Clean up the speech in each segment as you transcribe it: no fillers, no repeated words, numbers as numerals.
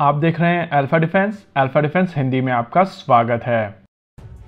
आप देख रहे हैं अल्फा डिफेंस हिंदी में आपका स्वागत है।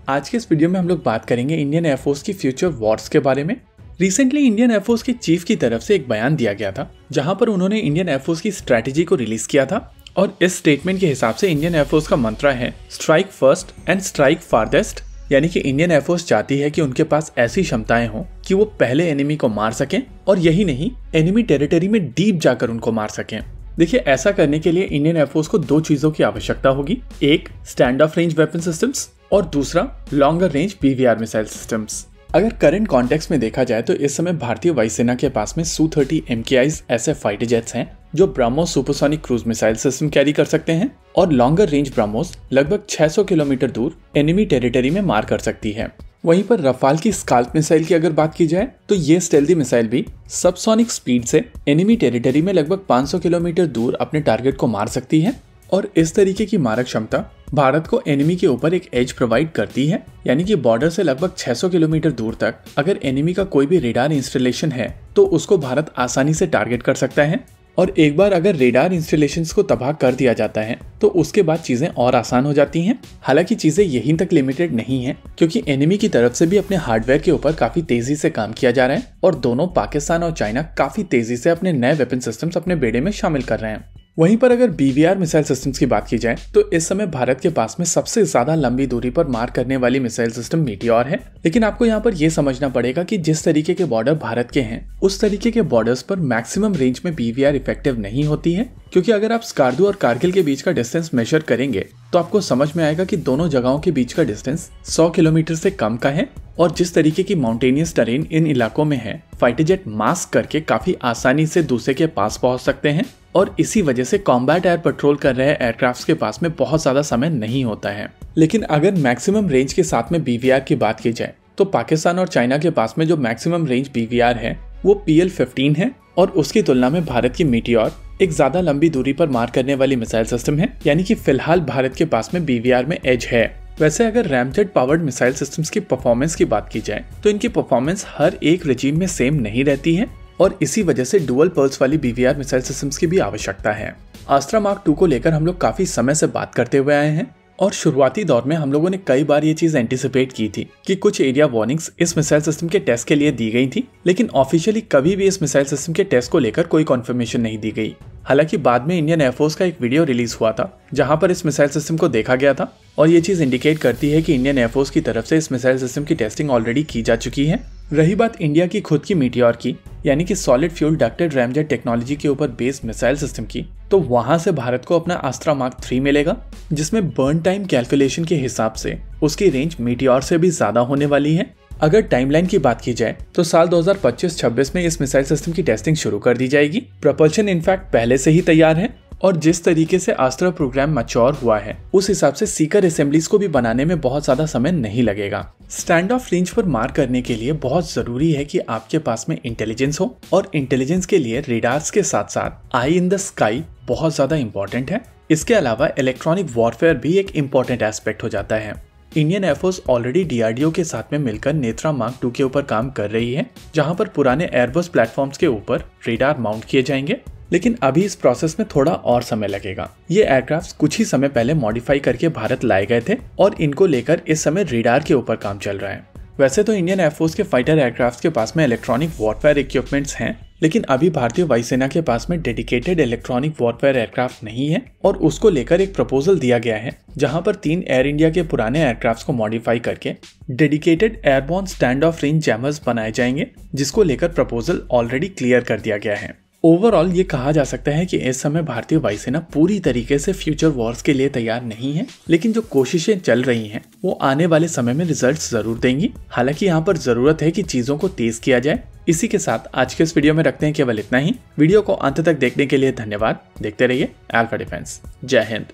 आज के इस वीडियो में हम लोग बात करेंगे इंडियन एयरफोर्स की फ्यूचर वॉर्स के बारे में। रिसेंटली इंडियन एयरफोर्स के चीफ की तरफ से एक बयान दिया गया था जहां पर उन्होंने इंडियन एयरफोर्स की स्ट्रैटेजी को रिलीज किया था और इस स्टेटमेंट के हिसाब से इंडियन एयरफोर्स का मंत्रा है strike first and strike farthest, यानी कि इंडियन एयरफोर्स चाहती है कि उनके पास ऐसी क्षमताएं हों कि वो पहले एनिमी को मार सकें और यही नहीं, एनिमी टेरिटरी में डीप जाकर उनको मार सकें। देखिए, ऐसा करने के लिए इंडियन एयरफोर्स को दो चीजों की आवश्यकता होगी, एक stand of range weapon systems और दूसरा longer range PVR missile systems. अगर करंट कॉन्टेक्स्ट में देखा जाए तो इस समय भारतीय वायुसेना के पास में Su-30 MKIs ऐसे फाइटर जेट्स हैं जो BrahMos supersonic cruise missile system carry कर सकते हैं और लॉन्गर रेंज ब्रह्मोस लगभग 600 किलोमीटर दूर एनिमी टेरिटरी में मार कर सकती है। वहीं पर रफाल की स्काल्प मिसाइल की अगर बात की जाए तो ये स्टेल्दी मिसाइल भी सबसोनिक स्पीड से एनिमी टेरिटरी में लगभग 500 किलोमीटर दूर अपने टारगेट को मार सकती है और इस तरीके की मारक क्षमता भारत को एनिमी के ऊपर एक एज प्रोवाइड करती है, यानी कि बॉर्डर से लगभग 600 किलोमीटर दूर तक अगर एनिमी का कोई भी रेडार इंस्टॉलेशन है तो उसको भारत आसानी से टारगेट कर सकता है और एक बार अगर रेडार इंस्टॉलेशंस को तबाह कर दिया जाता है तो उसके बाद चीजें और आसान हो जाती हैं। हालांकि चीजें यहीं तक लिमिटेड नहीं है, क्योंकि एनिमी की तरफ से भी अपने हार्डवेयर के ऊपर काफी तेजी से काम किया जा रहा है और दोनों पाकिस्तान और चाइना काफी तेजी से अपने नए वेपन सिस्टम्स अपने बेड़े में शामिल कर रहे हैं। वहीं पर अगर बीवीआर मिसाइल सिस्टम्स की बात की जाए तो इस समय भारत के पास में सबसे ज्यादा लंबी दूरी पर मार करने वाली मिसाइल सिस्टम मीटियोर है। लेकिन आपको यहाँ पर यह समझना पड़ेगा कि जिस तरीके के बॉर्डर भारत के हैं उस तरीके के बॉर्डर्स पर मैक्सिमम रेंज में बीवीआर इफेक्टिव नहीं होती है, क्योंकि अगर आप स्कार्दू और कारगिल के बीच का डिस्टेंस मेजर करेंगे तो आपको समझ में आएगा कि दोनों जगहों के बीच का डिस्टेंस 100 किलोमीटर से कम का है और जिस तरीके की माउंटेनियस टेरेन इन इलाकों में है, फाइटर जेट मास्क करके काफी आसानी से दूसरे के पास पहुंच सकते हैं और इसी वजह से कॉम्बैट एयर पेट्रोल कर रहे एयरक्राफ्ट्स के पास में बहुत ज्यादा समय नहीं होता है। लेकिन अगर मैक्सिमम रेंज के साथ में बीवीआर की बात की जाए तो पाकिस्तान और चाइना के पास में जो मैक्सिमम रेंज बीवीआर है वो PL-15 है और उसकी तुलना में भारत की मीटियोर एक ज्यादा लंबी दूरी पर मार करने वाली मिसाइल सिस्टम है, यानी कि फिलहाल भारत के पास में बीवीआर में एज है। वैसे अगर रैमजेट पावर्ड मिसाइल सिस्टम्स की परफॉर्मेंस की बात की जाए तो इनकी परफॉर्मेंस हर एक रेजिम में सेम नहीं रहती है और इसी वजह से डुअल पल्स वाली बीवीआर मिसाइल सिस्टम्स की भी आवश्यकता है। अस्त्रा मार्क 2 को लेकर हम लोग काफी समय से बात करते हुए आए हैं और शुरुआती दौर में हम लोगों ने कई बार ये चीज एंटिसिपेट की थी कि कुछ एरिया वार्निंग्स इस मिसाइल सिस्टम के टेस्ट के लिए दी गई थी, लेकिन ऑफिशियली कभी भी इस मिसाइल सिस्टम के टेस्ट को लेकर कोई कन्फर्मेशन नहीं दी गई। हालांकि बाद में इंडियन एयरफोर्स का एक वीडियो रिलीज हुआ था जहां पर इस मिसाइल सिस्टम को देखा गया था और ये चीज इंडिकेट करती है कि इंडियन एयरफोर्स की तरफ से इस मिसाइल सिस्टम की टेस्टिंग ऑलरेडी की जा चुकी है। रही बात इंडिया की खुद की मीटियोर की, यानी कि solid fuel ducted ramjet technology के ऊपर बेस्ड मिसाइल सिस्टम की, तो वहां से भारत को अपना अस्त्रा मार्क 3 मिलेगा जिसमें बर्न टाइम कैलकुलेशन के हिसाब से उसकी रेंज मीटियोर से भी ज्यादा होने वाली है। अगर टाइमलाइन की बात की जाए तो साल 2025-26 में इस मिसाइल सिस्टम की टेस्टिंग शुरू कर दी जाएगी। प्रपल्शन इनफैक्ट पहले से ही तैयार है और जिस तरीके से अस्त्रा प्रोग्राम मैच्योर हुआ है उस हिसाब से सीकर असेंबलीज को भी बनाने में बहुत ज्यादा समय नहीं लगेगा। स्टैंड ऑफ रेंज पर मार करने के लिए बहुत जरूरी है कि आपके पास में इंटेलिजेंस हो और इंटेलिजेंस के लिए रेडार्स के साथ साथ आई इन द स्काई बहुत ज्यादा इंपॉर्टेंट है। इसके अलावा इलेक्ट्रॉनिक वॉरफेयर भी एक इम्पॉर्टेंट एस्पेक्ट हो जाता है। इंडियन एयरफोर्स ऑलरेडी DRDO के साथ में मिलकर नेत्रा मार्क 2 के ऊपर काम कर रही है, जहां पर पुराने एयरबस प्लेटफॉर्म्स के ऊपर रेडार माउंट किए जाएंगे, लेकिन अभी इस प्रोसेस में थोड़ा और समय लगेगा। ये एयरक्राफ्ट कुछ ही समय पहले मॉडिफाई करके भारत लाए गए थे और इनको लेकर इस समय रेडार के ऊपर काम चल रहा है। वैसे तो इंडियन एयरफोर्स के फाइटर एयरक्राफ्ट के पास में इलेक्ट्रॉनिक वॉरफेयर इक्विपमेंट्स हैं, लेकिन अभी भारतीय वायुसेना के पास में डेडिकेटेड इलेक्ट्रॉनिक वॉरफेयर एयरक्राफ्ट नहीं है और उसको लेकर एक प्रपोजल दिया गया है जहां पर 3 एयर इंडिया के पुराने एयरक्राफ्ट को मॉडिफाई करके dedicated airborne stand of range jammers बनाए जाएंगे, जिसको लेकर प्रपोजल ऑलरेडी क्लियर कर दिया गया है। ओवरऑल ये कहा जा सकता है कि इस समय भारतीय वायुसेना पूरी तरीके से फ्यूचर वॉर्स के लिए तैयार नहीं है, लेकिन जो कोशिशें चल रही हैं वो आने वाले समय में रिजल्ट्स जरूर देंगी। हालांकि यहाँ पर जरूरत है कि चीजों को तेज किया जाए। इसी के साथ आज के इस वीडियो में रखते हैं केवल इतना ही। वीडियो को अंत तक देखने के लिए धन्यवाद। देखते रहिए अल्फा डिफेंस। जय हिंद।